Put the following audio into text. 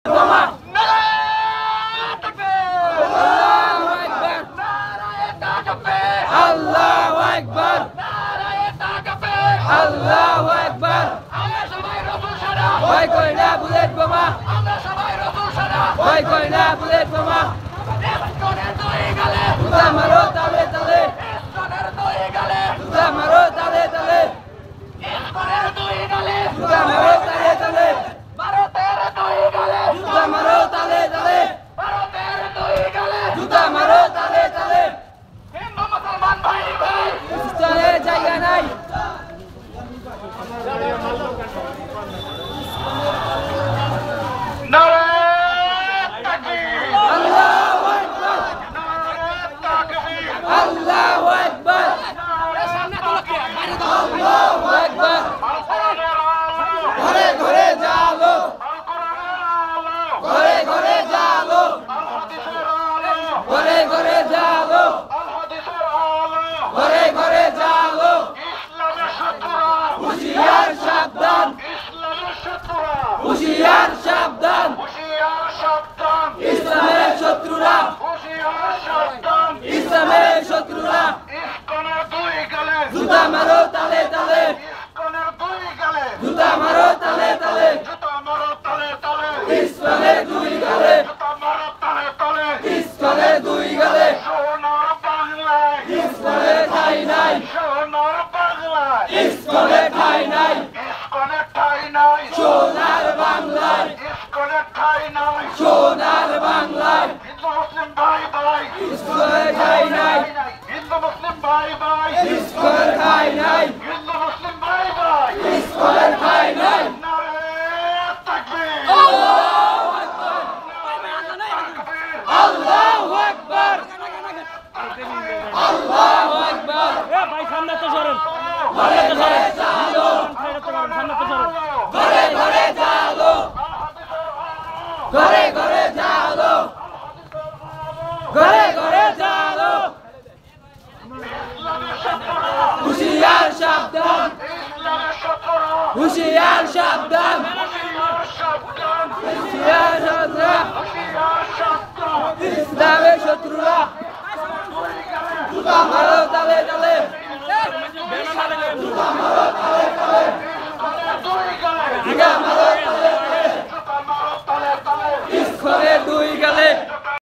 বোমা আল্লাহু আকবার আল্লাহু আকবার আমরা সবাই রাসূল সারা ভয় করি না বুলেট বোমা আমরা সবাই রাসূল সারা ভয় করি না বুলেট বোমা ইসকনের দুই গালে জুতা মারো তালে তালে ইসকনের দুই গালে জুতা মারো তালে তালে ইসকনের দুই গালে জুতা মারো তালে তালে ভারতের দুই গালে জুতা মারো তালে তালে ভারতের দুই গালে জুতা মারো তালে তালে হিন্দু মুসলমান ভাই ভাই ইসলামের জায়গা নাই হুশিয়ার সাবধান ইসলামের শত্রুরা ইসলামের শত্রুরা ইসকনের দুই গালে জুতা মারো তালে তালে ইসকনের দুই গালে জুতা মারো তালে তালে জুতা মারো তালে তালে ইসকনের দুই গালে জুতা মারো তালে তালে ইসকনের দুই গালে সোনার বাংলায় ইসকনের ঠাই নাই সোনার বাংলায় ইসকনের ঠাই নাই ইসকনের ঠাই নাই সোনার বাংলায় ইসকনের ঠাই নাই সোনার বাংলায় হিন্দু মুসলিম ভাই ভাই ইসকনের ঠাই নাই হিন্দু মুসলিম ভাই ভাই ইসকনের ঠাই নাই হিন্দু মুসলিম ভাই ভাই ইসকনের ঠাই নাই নারে তাকবীর আল্লাহু আকবার আল্লাহু আকবার আল্লাহু আকবার এ ভাই সামনে তো সরেন সামনে তো সরেন সামনে তো সরেন ঘরে ঘরে জালো ঘরে ঘরে জালো ঘরে ঘরে জালো হুশিয়ার সাবধান হুশিয়ার সাবধান হুশিয়ার সাবধান ইসলামের শত্রুরা জুতা মারো তালে তালে জুতা মারো